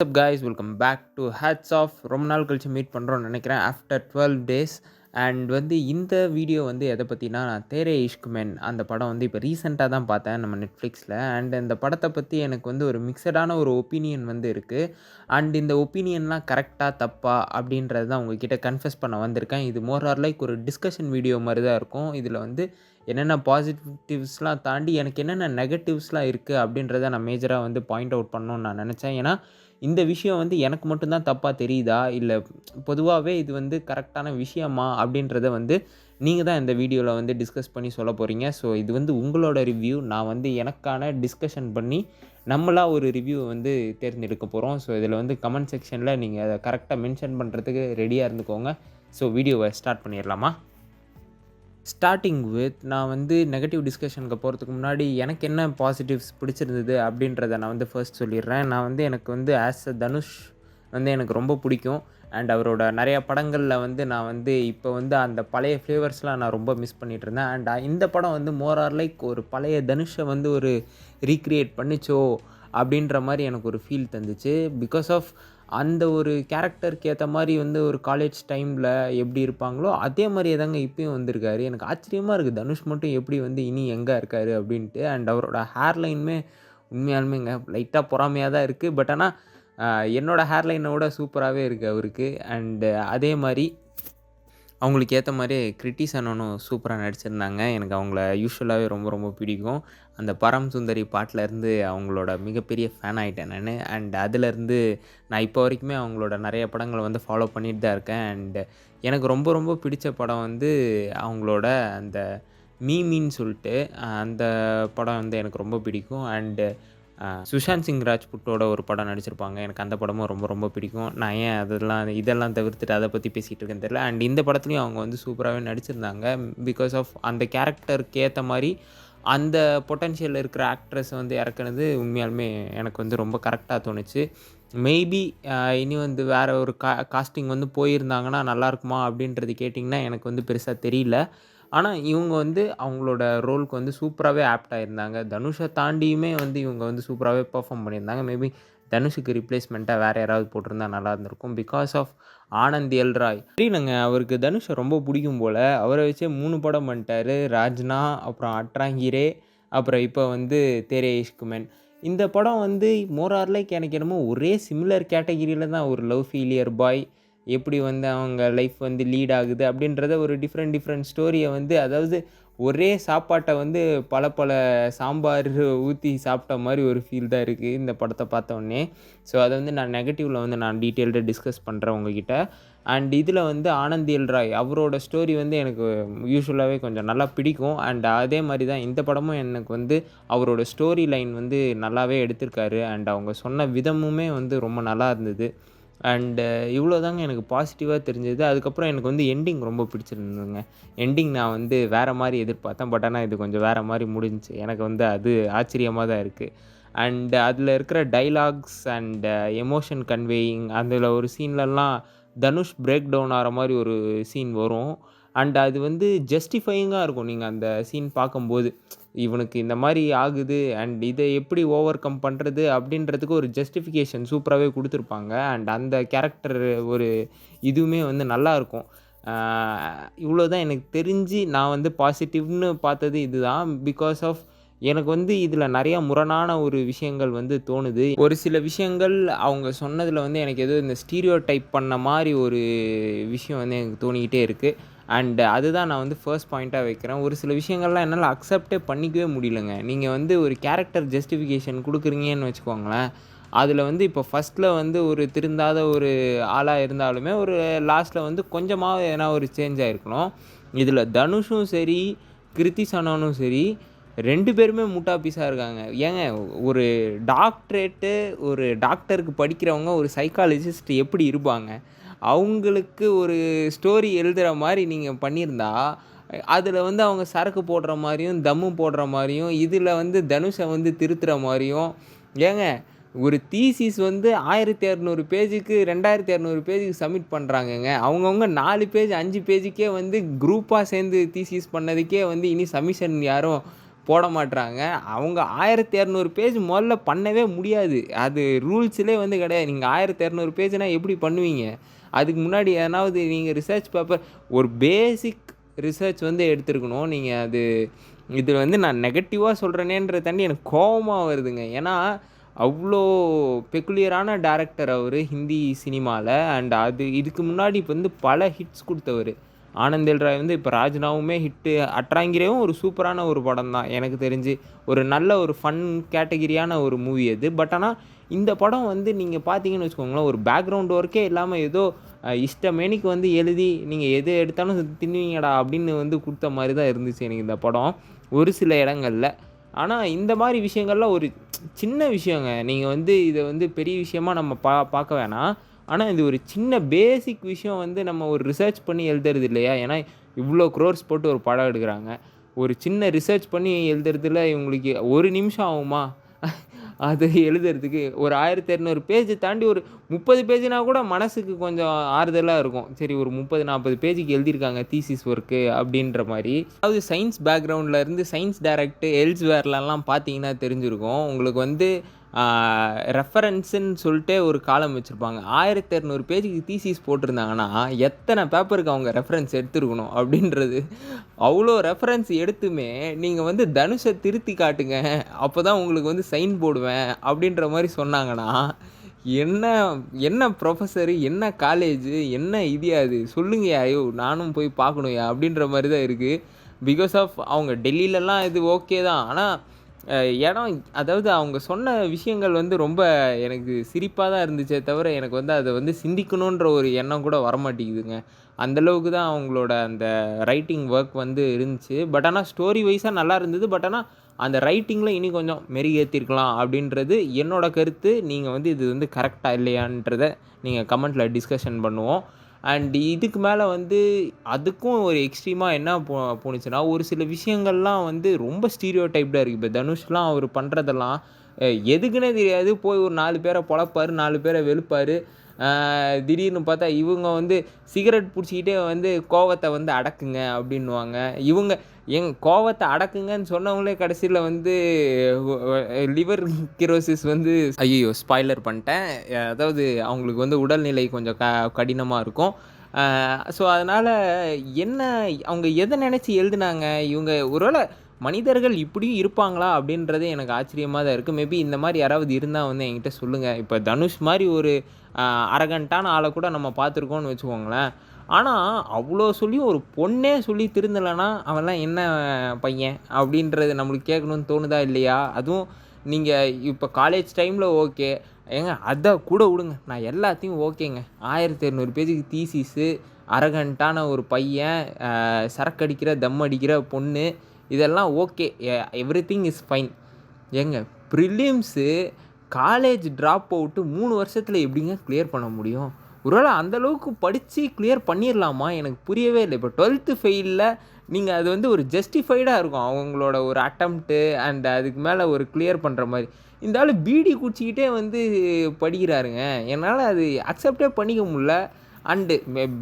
What's up guys, welcome back to Hats Off. ரொம்ப நாள் கழிச்சு மீட் பண்ணுறோம்னு நினைக்கிறேன் ஆஃப்டர் 12 டேஸ். அண்ட் இந்த வீடியோ எதை பற்றினா, நான் தேரே இஷ்க் மென் அந்த படம் இப்போ ரீசெண்டாக தான் பார்த்தேன் நம்ம நெட்ஃப்ளிக்ஸில். அண்ட் இந்த படத்தை பற்றி எனக்கு ஒரு மிக்சடான ஒரு ஒப்பீனியன் இருக்குது. அண்ட் இந்த ஒப்பீனியன்லாம் கரெக்டாக தப்பா அப்படின்றது தான் உங்ககிட்ட கன்ஃபெஸ் பண்ண வந்திருக்கேன். இது மோர் ஆர் லைக் ஒரு டிஸ்கஷன் வீடியோ மாதிரி தான் இருக்கும். இதில் என்னென்ன பாசிட்டிவ்ஸ்லாம் தாண்டி எனக்கு என்னென்ன நெகட்டிவ்ஸ்லாம் இருக்குது அப்படின்றத நான் மேஜராக பாயிண்ட் அவுட் பண்ணணும்னு நான் நினச்சேன். ஏன்னா இந்த விஷயம் எனக்கு மட்டும் தான் தப்பாக தெரியுதா, இல்லை பொதுவாகவே இது கரெக்டான விஷயமா அப்படின்றத நீங்கள் தான் இந்த வீடியோவில் டிஸ்கஸ் பண்ணி சொல்ல போகிறீங்க. ஸோ இது உங்களோட ரிவ்யூ. நான் எனக்கான டிஸ்கஷன் பண்ணி நம்மளாக ஒரு ரிவ்யூ தேர்ந்தெடுக்க போகிறோம். ஸோ இதில் கமெண்ட் செக்ஷனில் நீங்கள் அதை கரெக்டாக மென்ஷன் பண்ணுறதுக்கு ரெடியாக இருந்துக்கோங்க. ஸோ வீடியோவை ஸ்டார்ட் பண்ணிடலாமா? ஸ்டார்டிங் வித் நான் நெகட்டிவ் டிஸ்கஷனுக்கு போகிறதுக்கு முன்னாடி எனக்கு என்ன பாசிட்டிவ்ஸ் பிடிச்சிருந்தது அப்படின்றத நான் ஃபர்ஸ்ட் சொல்லிடுறேன். நான் எனக்கு ஆஸ் அ தனுஷ் எனக்கு ரொம்ப பிடிக்கும். அண்ட் அவரோட நிறையா படங்களில் நான் இப்போ அந்த பழைய ஃப்ளேவர்ஸ்லாம் நான் ரொம்ப மிஸ் பண்ணிகிட்ருந்தேன். அண்ட் இந்த படம் மோர் ஆர் லைக் ஒரு பழைய தனுஷை ஒரு ரீக்ரியேட் பண்ணிச்சோ அப்படின்ற மாதிரி எனக்கு ஒரு ஃபீல் தந்துச்சு. பிகாஸ் ஆஃப் அந்த ஒரு கேரக்டருக்கு ஏற்ற மாதிரி ஒரு காலேஜ் டைமில் எப்படி இருப்பாங்களோ அதே மாதிரியே தாங்க இப்பயும் வந்திருக்காரு. எனக்கு ஆச்சரியமாக இருக்குது, தனுஷ் மட்டும் எப்படி இனி எங்கே இருக்கார் அப்படின்ட்டு. அண்ட் அவரோட ஹேர்லைனுமே உண்மையாலுமேங்க லைட்டாக பொறாமையாக தான் இருக்குது. பட் ஆனால் என்னோடய ஹேர்லைனை விட சூப்பராகவே இருக்குது அவருக்கு. அண்டு அதே மாதிரி அவங்களுக்கு ஏற்ற மாதிரியே கிருத்தி சனனும் சூப்பராக நடிச்சிருந்தாங்க. எனக்கு அவங்கள யூஸ்வலாகவே ரொம்ப ரொம்ப பிடிக்கும். அந்த பரம் சுந்தரி பாட்டிலேருந்து அவங்களோட மிகப்பெரிய ஃபேன் ஆகிட்டேன் நான். அண்ட் அதிலேருந்து நான் இப்போ வரைக்குமே அவங்களோட நிறைய படங்களை ஃபாலோ பண்ணிட்டு தான் இருக்கேன். அண்டு எனக்கு ரொம்ப ரொம்ப பிடித்த படம் அவங்களோட அந்த மீமின்னு சொல்லிட்டு அந்த படம் எனக்கு ரொம்ப பிடிக்கும். அண்டு சுஷாந்த் சிங் ராஜ்புட்டோட ஒரு படம் நடிச்சிருப்பாங்க. எனக்கு அந்த படமும் ரொம்ப ரொம்ப பிடிக்கும். நான் ஏன் இதெல்லாம் தவிர்த்துட்டு அதை பற்றி பேசிகிட்டு இருக்கேன்னு தெரியல. அண்ட் இந்த படத்துலையும் அவங்க சூப்பராகவே நடிச்சிருந்தாங்க. பிகாஸ் ஆஃப் அந்த கேரக்டருக்கு ஏற்ற மாதிரி அந்த பொட்டன்ஷியல் இருக்கிற ஆக்ட்ரஸ் இறக்குனது உண்மையாலுமே எனக்கு ரொம்ப கரெக்டாக தோணுச்சு. மேபி இனி வேறு ஒரு காஸ்டிங் போயிருந்தாங்கன்னா நல்லாயிருக்குமா அப்படின்றது கேட்டிங்கன்னா எனக்கு பெருசாக தெரியல. ஆனால் இவங்க அவங்களோட ரோலுக்கு சூப்பராகவே ஆப்டாக இருந்தாங்க. தனுஷை தாண்டியுமே இவங்க சூப்பராகவே பெர்ஃபார்ம் பண்ணியிருந்தாங்க. மேபி தனுஷுக்கு ரிப்ளேஸ்மெண்ட்டாக வேறு யாராவது போட்டிருந்தா நல்லா இருந்திருக்கும். Because of Aanand L Rai தெரியலங்க, அவருக்கு தனுஷை ரொம்ப பிடிக்கும் போல். அவரை வச்சே 3 படம் பண்ணிட்டாரு. ராஜ்னா, அப்புறம் அட்ராங்கிரே, அப்புறம் இப்போ தேரே இஷ்க் மென். இந்த படம் மோர் ஆர் லைக் எனக்கு என்னமோ ஒரே சிமிலர் கேட்டகிரியில் தான் ஒரு லவ் ஃபெயிலியர் பாய் எப்படி அவங்க லைஃப் லீட் ஆகுது அப்படின்றத ஒரு டிஃப்ரெண்ட் ஸ்டோரியை அதாவது ஒரே சாப்பாட்டை பல பல சாம்பார் ஊற்றி சாப்பிட்ட மாதிரி ஒரு ஃபீல் தான் இருக்குது இந்த படத்தை பார்த்தோன்னே. ஸோ அதை நான் நெகட்டிவில் நான் டீட்டெயில்டாக டிஸ்கஸ் பண்ணுறேன் உங்ககிட்ட. அண்ட் இதில் ஆனந்த் எல் ராய் அவரோட ஸ்டோரி எனக்கு யூஸ்வலாகவே கொஞ்சம் நல்லா பிடிக்கும். அண்ட் அதே மாதிரி தான் இந்த படமும் எனக்கு அவரோட ஸ்டோரி லைன் நல்லாவே எடுத்திருக்காரு. அண்ட் அவங்க சொன்ன விதமுமே ரொம்ப நல்லா இருந்தது. அண்டு இவ்வளோ தாங்க எனக்கு பாசிட்டிவாக தெரிஞ்சது. அதுக்கப்புறம் எனக்கு எண்டிங் ரொம்ப பிடிச்சிருந்ததுங்க. எண்டிங் நான் வேறு மாதிரி எதிர்பார்த்தேன். பட் ஆனால் இது கொஞ்சம் வேறு மாதிரி முடிஞ்சுச்சு. எனக்கு அது ஆச்சரியமாக தான் இருக்குது. அண்டு அதில் இருக்கிற டைலாக்ஸ் அண்டு எமோஷன் கன்வேயிங், அதில் ஒரு சீன்லலாம் தனுஷ் பிரேக் டவுன் ஆகிற மாதிரி ஒரு சீன் வரும். அண்ட் அது ஜஸ்டிஃபையிங்காக இருக்கும். நீங்கள் அந்த சீன் பார்க்கும்போது இவனுக்கு இந்த மாதிரி ஆகுது அண்ட் இதை எப்படி ஓவர் கம் பண்ணுறது அப்படின்றதுக்கு ஒரு ஜஸ்டிஃபிகேஷன் சூப்பராகவே கொடுத்துருப்பாங்க. அண்ட் அந்த கேரக்டர் ஒரு இதுவுமே நல்லாயிருக்கும். இவ்வளோ தான் எனக்கு தெரிஞ்சு நான் பாசிட்டிவ்னு பார்த்தது இதுதான். பிகாஸ் ஆஃப் எனக்கு இதில் நிறையா முரணான ஒரு விஷயங்கள் தோணுது. ஒரு சில விஷயங்கள் அவங்க சொன்னதில் எனக்கு ஏதோ இந்த ஸ்டீரியோ டைப் பண்ண மாதிரி ஒரு விஷயம் எனக்கு தோணிக்கிட்டே இருக்குது. அண்டு அதுதான் நான் ஃபர்ஸ்ட் பாயிண்ட்டாக வைக்கிறேன். ஒரு சில விஷயங்கள்லாம் என்னால் அக்செப்டே பண்ணிக்கவே முடியலங்க. நீங்கள் ஒரு கேரக்டர் ஜஸ்டிஃபிகேஷன் கொடுக்குறீங்கன்னு வச்சுக்கோங்களேன். அதில் இப்போ ஃபஸ்ட்டில் ஒரு திருந்தாத ஒரு ஆளாக இருந்தாலுமே ஒரு லாஸ்ட்டில் கொஞ்சமாவது எதனா ஒரு சேஞ்ச் ஆகிருக்கணும். இதில் தனுஷும் சரி, கிருத்தி சனனும் சரி, 2 பேருமே முட்டா பீஸாக இருக்காங்க. ஏங்க, ஒரு டாக்டரேட்டு ஒரு டாக்டருக்கு படிக்கிறவங்க ஒரு சைக்காலஜிஸ்ட் எப்படி இருப்பாங்க? அவங்களுக்கு ஒரு ஸ்டோரி எழுதுகிற மாதிரி நீங்கள் பண்ணியிருந்தா, அதில் அவங்க சரக்கு போடுற மாதிரியும் தம்மு போடுற மாதிரியும் இதில் தனுஷை திருத்துற மாதிரியும். ஏங்க, ஒரு தீசிஸ் 1200 பேஜுக்கு 2200 பேஜுக்கு சப்மிட் பண்ணுறாங்கங்க. அவங்கவுங்க 4 பேஜ் 5 பேஜுக்கே குரூப்பாக சேர்ந்து தீசிஸ் பண்ணதுக்கே இனி சப்மிஷன் யாரும் போட மாட்றாங்க. அவங்க 1200 பேஜ் முதல்ல பண்ணவே முடியாது. அது ரூல்ஸ்லேயே வந்து கிடையாது. நீங்க 1200 பேஜ்னா எப்படி பண்ணுவீங்க? அதுக்கு முன்னாடி எதனாவது நீங்க ரிசர்ச் பேப்பர் ஒரு பேசிக் ரிசர்ச் வந்து எடுத்திருக்கணும். நீங்க அது இது வந்து நான் நெகட்டிவா சொல்றேனேன்றத தாண்டி எனக்கு கோவமா வருதுங்க. ஏன்னா, அவ்ளோ பெக்குலியரான டைரக்டர் அவரு ஹிந்தி சினிமால. அண்ட் இதுக்கு முன்னாடி வந்து பல ஹிட்ஸ் குடுத்தவரு. ஆனந்த் எல் ராய் வந்து இப்ப ராஜ்னாவுமே ஹிட்டு. அட்ராங்கிரேவும் ஒரு சூப்பரான ஒரு படம் தான் எனக்கு தெரிஞ்சு. ஒரு நல்ல ஒரு ஃபன் கேட்டகிரியான ஒரு மூவி அது. பட் ஆனா, இந்த படம் வந்து நீங்க பார்த்தீங்கன்னு வச்சுக்கோங்களேன், ஒரு பேக்ரவுண்ட் ஒர்க்கே இல்லாம ஏதோ இஷ்டமேனிக்கு வந்து எழுதி, நீங்க எது எடுத்தாலும் தின்னுவீங்கடா அப்படின்னு வந்து குடுத்த மாரி தான் இருந்துச்சு எனக்கு இந்த படம். ஒரு சில இடங்கள்ல. ஆனா, இந்த மாரி விஷயங்கள்லாம் ஒரு சின்ன விஷயங்க. நீங்க வந்து இத வந்து பெரிய விஷயமா நம்ம பார்க்க வேணாம். ஆனா, இது ஒரு சின்ன பேசிக் விஷயம் வந்து நம்ம ஒரு ரிசர்ச் பண்ணி எழுதுறது இல்லையா? ஏன்னா, இவ்ளோ குரோர்ஸ் போட்டு ஒரு படம் எடுக்குறாங்க. ஒரு சின்ன ரிசர்ச் பண்ணி எழுதுறதுல இவங்களுக்கு 1 நிமிஷம் ஆகுமா? அது எழுதுறதுக்கு ஒரு 1200 பேஜ் தாண்டி ஒரு 30 பேஜ்னா கூட மனசுக்கு கொஞ்சம் ஆறுதலா இருக்கும். சரி ஒரு 30, 40 பேஜுக்கு எழுதியிருக்காங்க தீசிஸ் ஒர்க்கு அப்படின்ற மாரி. அதாவது சயன்ஸ் பேக்ரவுண்ட்ல இருந்து சயன்ஸ் டைரக்ட் எல்ஸ்வேர்லலாம் பார்த்தீங்கன்னா தெரிஞ்சிருக்கும். உங்களுக்கு வந்து ரெஃபரன்ஸ்ன்னு சொல்லிட்டே ஒரு காலம் வச்சிருப்பாங்க. 1200 பேஜுக்கு தீசிஸ் போட்டிருந்தாங்கன்னா, எத்தனை பேப்பருக்கு அவங்க ரெஃபரன்ஸ் எடுத்திருக்கணும் அப்படின்றது. அவ்வளோ ரெஃபரன்ஸ் எடுத்துமே, நீங்க வந்து தனுஷ திருத்தி காட்டுங்க. அப்பதான் உங்களுக்கு வந்து சைன் போடுவேன் அப்படின்ற மாரி சொன்னாங்கன்னா, என்ன என்ன புரொஃபசரு, என்ன காலேஜு, என்ன இதுயா இது? சொல்லுங்கயா யோவ்! நானும் போய் பார்க்கணும்யா அப்படின்ற மாரி தான் இருக்கு. பிகாஸ் ஆஃப் அவங்க டெல்லிலலாம் இது ஓகே தான். ஆனா இடம் அதாவது அவங்க சொன்ன விஷயங்கள் வந்து ரொம்ப எனக்கு சிரிப்பா தான் இருந்துச்சே தவிர, எனக்கு வந்து அத வந்து சிந்திக்கணுன்ற ஒரு எண்ணம் கூட வரமாட்டேங்குதுங்க. அந்த அளவுக்கு தான் அவங்களோட அந்த ரைட்டிங் ஒர்க் வந்து இருந்துச்சு. பட் ஆனா ஸ்டோரி வைஸா நல்லா இருந்தது. பட் ஆனா அந்த ரைட்டிங்கில இனி கொஞ்சம் மெருகேத்திருக்கலாம் அப்படின்றது என்னோட கருத்து. நீங்க வந்து இது வந்து கரெக்ட்டா இல்லையான்றத நீங்க கமெண்ட்ல டிஸ்கஷன் பண்ணுவோம். அண்ட் இதுக்கு மேல வந்து அதுக்கும் ஒரு எக்ஸ்ட்ரீமா என்ன போணுச்சுன்னா, ஒரு சில விஷயங்கள்லாம் வந்து ரொம்ப ஸ்டீரியோடைப்டா இருக்கு. இப்ப தனுஷ்லாம் அவரு பண்றதெல்லாம் எதுக்குன்னே தெரியாது. போய் ஒரு 4 பேர பொழப்பாரு, 4 பேர வெளுப்பாரு. அ திடீர்னு பார்த்தா இவுங்க வந்து சிகரெட் புடிச்சுக்கிட்டே வந்து கோவத்த வந்து அடக்குங்க அப்டின்னுவாங்க. இவுங்க கோவத்த அடக்குங்கன்னு சொன்னவங்களே கடைசில வந்து லிவர் கிரோசிஸ் வந்து ஐய்யய்யோ! ஸ்பாய்லர் பண்ணிட்டேன். அதாவது அவங்களுக்கு வந்து உடல்நிலை கொஞ்சம் கடினமா இருக்கும். ஸோ அதனால என்ன அவங்க எத நெனச்சு எழுதுனாங்க? இவங்க ஒருவேள மனிதர்கள் இப்படியும் இருப்பாங்களா? அப்படின்றது எனக்கு ஆச்சரியமா தான் இருக்கு. மேபி இந்த மாரி யாராவது இருந்தா வந்து என்கிட்ட சொல்லுங்க. இப்ப தனுஷ் மாரி ஒரு அரகன்ட்டான ஆள கூட நம்ம பார்த்துருக்கோம்னு வச்சுக்கோங்களேன். ஆனா, அவ்ளோ சொல்லியும் ஒரு பொண்ணே சொல்லி திருந்தலன்னா, அவன்லாம் என்ன பையன்? அப்படின்றது நம்மளுக்கு கேட்கணும்னு தோணுதா? இல்லையா? அதுவும் நீங்க இப்ப காலேஜ் டைம்ல ஓகே. ஏங்க அத கூட விடுங்க. நான் எல்லாத்தையும் ஓகேங்க. 1200 பேஜுக்கு தீசிஸு, அரகன்ட்டான ஒரு பையன், சரக்கு அடிக்கிற, தம் அடிக்கிற பொண்ணு, இதெல்லாம் ஓகே. Everything is fine. ஏங்க பிரிலிம்ஸு காலேஜ் ட்ராப் அவுட்டு 3 வருஷத்துல எப்படிங்க கிளியர் பண்ண முடியும்? ஒருவேள அந்த அளவுக்கு படிச்சு கிளியர் பண்ணிறலாமா? எனக்கு புரியவே இல்ல. இப்ப 12த் ஃபெயில்ல நீங்க அது வந்து ஒரு ஜஸ்டிஃபைடா இருக்கும். அவங்களோட ஒரு அட்டெம்ப்ட்டு அண்ட் அதுக்கு மேல ஒரு கிளியர் பண்ற மாரி. இந்த ஆளு பீடி குடிச்சுக்கிட்டே வந்து படிக்கிறாருங்க. என்னால அது அக்செப்ட்டே பண்ணிக்க முடில. அண்டு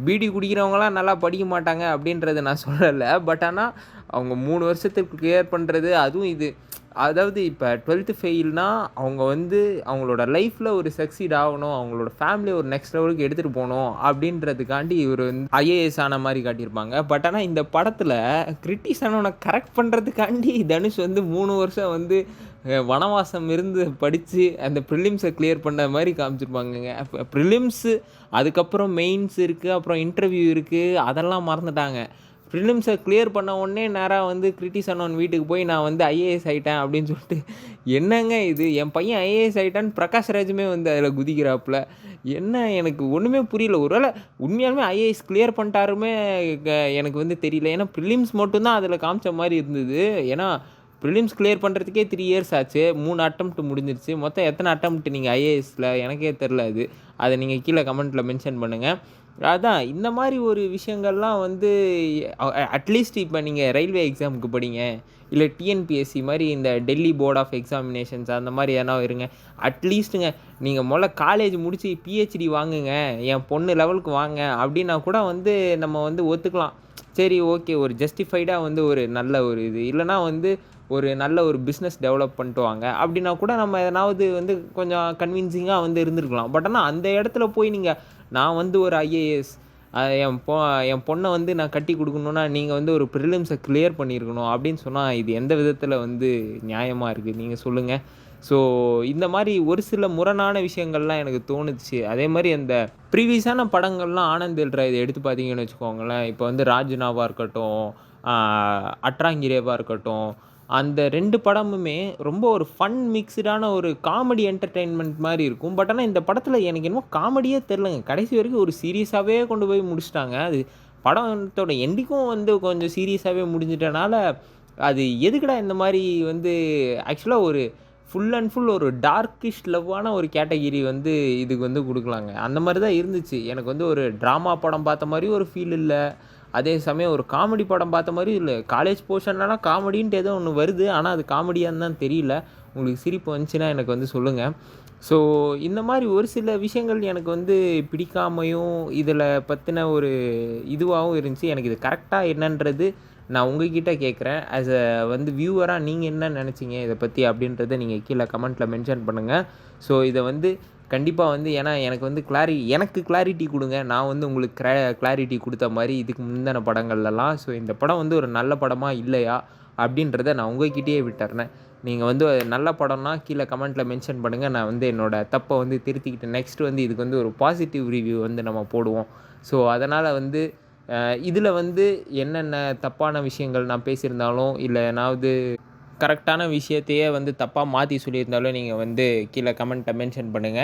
பீடி குடிக்கிறவங்கலாம் நல்லா படிக்க மாட்டாங்க அப்படின்றத நான் சொல்லல. பட் ஆனா, அவங்க 3 வருஷத்துக்கு கிளியர் பண்றது, அதுவும் இது அதாவது இப்ப 12த் ஃபெயில்னா, அவங்க வந்து அவங்களோட லைஃப்ல ஒரு சக்சீட் ஆகணும். அவங்களோட ஃபேமிலிய ஒரு நெக்ஸ்ட் லெவலுக்கு எடுத்துட்டு போணும் அப்படின்றதுக்காண்டி இவரு வந்து ஐஏஎஸ் ஆன மாரி காட்டியிருப்பாங்க. பட் ஆனா இந்த படத்துல கிரிட்டிஸ் ஆனவன கரெக்ட் பண்றதுக்காண்டி தனுஷ் வந்து 3 வருஷம் வந்து வனவாசம் இருந்து படிச்சு அந்த பிரிலிம்ஸ கிளியர் பண்ண மாரி காமிச்சிருப்பாங்கங்க. பிரிலிம்ஸு அதுக்கப்புறம் மெயின்ஸ் இருக்கு. அப்புறம் இன்டர்வியூ இருக்கு. அதெல்லாம் மறந்துட்டாங்க. ப்ரிலிம்ஸை கிளியர் பண்ண உடனே நேரா வந்து கிரிட்டிஸ் அண்ணன் வீட்டுக்கு போய் நான் வந்து ஐஏஎஸ் ஆயிட்டேன் அப்படின்னு சொல்லிட்டு என்னங்க இது என் பையன் ஐஏஎஸ் ஆயிட்டான்னு பிரகாஷ் ராஜுமே வந்து அதில் குதிக்கிறாப்புல. என்ன எனக்கு ஒன்றுமே புரியல. ஒருவேளை உண்மையாலுமே ஐஏஎஸ் கிளியர் பண்ணிட்டாருமே எனக்கு வந்து தெரியல. ஏன்னா ப்ரிலிம்ஸ் மட்டும்தான் அதில் காமிச்ச மாதிரி இருந்தது. ஏன்னா ப்ரிலிம்ஸ் கிளியர் பண்ணுறதுக்கே 3 இயர்ஸ் ஆச்சு. 3 அட்டெம்ப்ட் முடிஞ்சிருச்சு. மொத்தம் எத்தனை அட்டெம்ப்ட் நீங்கள் ஐஏஎஸ்ல எனக்கே தெரில அது. அதை நீங்கள் கீழே கமெண்ட்டில் மென்ஷன் பண்ணுங்கள். அதான் இந்த மாரி ஒரு விஷயங்கள்லாம் வந்து அட்லீஸ்ட் இப்ப நீங்க ரயில்வே எக்ஸாமுக்கு படிங்க. இல்ல டிஎன்பிஎஸ்சி மாரி இந்த டெல்லி போர்ட் ஆஃப் எக்ஸாமினேஷன்ஸ் அந்த மாரி எதனா இருங்க. அட்லீஸ்ட்டுங்க நீங்க மொதல்ல காலேஜ் முடிச்சு பிஹெச்டி வாங்குங்க. என் பொண்ணு லெவலுக்கு வாங்க அப்டின்னா கூட வந்து நம்ம வந்து ஒத்துக்கலாம். சரி ஓகே. ஒரு ஜஸ்டிஃபைடா வந்து ஒரு நல்ல ஒரு இது. இல்லன்னா வந்து ஒரு நல்ல ஒரு பிஸ்னஸ் டெவலப் பண்ணிட்டு வாங்க அப்படின்னா கூட நம்ம எதனாவது வந்து கொஞ்சம் கன்வின்சிங்காக வந்து இருந்திருக்கலாம். பட் ஆனால் அந்த இடத்துல போய் நீங்கள் நான் வந்து ஒரு ஐஏஎஸ் என் பொண்ணை வந்து நான் கட்டி கொடுக்கணுன்னா நீங்கள் வந்து ஒரு ப்ரிலிம்ஸை கிளியர் பண்ணியிருக்கணும் அப்படின்னு சொன்னால் இது எந்த விதத்தில் வந்து நியாயமாக இருக்குது நீங்கள் சொல்லுங்கள். ஸோ இந்த மாதிரி ஒரு சில முரணான விஷயங்கள்லாம் எனக்கு தோணுச்சு. அதே மாதிரி அந்த ப்ரீவியஸான படங்கள்லாம் ஆனந்த் எல்ராஜ் எடுத்து பார்த்தீங்கன்னு வச்சுக்கோங்களேன், இப்போ வந்து ராஜ்னாவாக இருக்கட்டும், அட்ராங்கிரேவாக இருக்கட்டும், அந்த 2 படமுமே ரொம்ப ஒரு ஃபன் மிக்ஸ்டான ஒரு காமெடி என்டர்டெயின்மெண்ட் மாதிரி இருக்கும். பட் ஆனால் இந்த படத்தில் எனக்கு என்னமோ காமெடியே தெரிலங்க. கடைசி வரைக்கும் ஒரு சீரியஸாகவே கொண்டு போய் முடிச்சிட்டாங்க. அது படத்தோட எண்டிங்கும் வந்து கொஞ்சம் சீரியஸாகவே முடிஞ்சிட்டனால, அது எதுக்குடா இந்த மாதிரி வந்து ஆக்சுவலாக ஒரு ஃபுல் அண்ட் ஃபுல் ஒரு டார்க்கிஷ் லவ்வான ஒரு கேட்டகிரி வந்து இதுக்கு வந்து குடுக்கலாங்க. அந்த மாரி தான் இருந்துச்சு. எனக்கு வந்து ஒரு ட்ராமா படம் பார்த்த மாரி ஒரு ஃபீல் இல்ல. அதே சமயம் ஒரு காமெடி படம் பார்த்த மாரியும் இல்ல. காலேஜ் போர்ஷன்லலாம் காமெடின்ட்டு ஏதோ ஒண்ணு வருது. ஆனா அது காமெடியான்னு தான் தெரியல. உங்களுக்கு சிரிப்பு வந்துச்சுன்னா எனக்கு வந்து சொல்லுங்க. ஸோ இந்த மாரி ஒரு சில விஷயங்கள் எனக்கு வந்து பிடிக்காமையும், இதில பத்தின ஒரு இதுவாவும் இருந்துச்சு. எனக்கு இது கரெக்ட்டா என்னன்றது நான் உங்ககிட்ட கேட்குறேன். ஆஸ் அ வந்து வியூவரா நீங்க என்ன நெனச்சீங்க இத பத்தி? அப்படின்றத நீங்க கீழ கமெண்ட்ல மென்ஷன் பண்ணுங்க. ஸோ இத வந்து கண்டிப்பா வந்து ஏன்னா எனக்கு வந்து எனக்கு கிளாரிட்டி குடுங்க. நான் வந்து உங்களுக்கு கிளாரிட்டி குடுத்த மாரி இதுக்கு முந்தின படங்கள்லலாம். ஸோ இந்த படம் வந்து ஒரு நல்ல படமா? இல்லையா? அப்படின்றத நான் உங்ககிட்டயே விட்டுர்றேன். நீங்க வந்து நல்ல படம்னா கீழ கமெண்ட்ல மென்ஷன் பண்ணுங்க. நான் வந்து என்னோட தப்ப வந்து திருத்திக்கிட்டு நெக்ஸ்ட் வந்து இதுக்கு வந்து ஒரு பாசிட்டிவ் ரிவ்யூ வந்து நம்ம போடுவோம். ஸோ அதனால வந்து இதில வந்து என்னென்ன தப்பான விஷயங்கள் நான் பேசியிருந்தாலும், இல்ல ஏதாவது கரெக்டான விஷயத்தையே வந்து தப்பா மாத்தி சொல்லியிருந்தாலும், நீங்க வந்து கீழ கமெண்ட்ல மென்ஷன் பண்ணுங்க.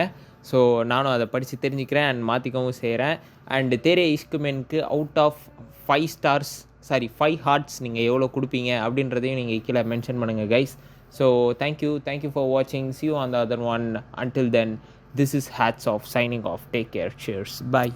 ஸோ நானும் அத படிச்சு தெரிஞ்சுக்கிறேன் அண்ட் மாத்திக்கவும் செய்றேன். அண்ட் தேரே இஷ்க் மென்க்கு அவுட் ஆஃப் 5 ஸ்டார்ஸ் 5 ஹார்ட்ஸ் நீங்க எவ்வளோ குடுப்பீங்க? அப்படின்றதையும் நீங்க கீழ மென்ஷன் பண்ணுங்க guys. So thank you for வாட்சிங். See you on the other one. Until then, this is Hats Off signing off. Take care. Cheers. Bye.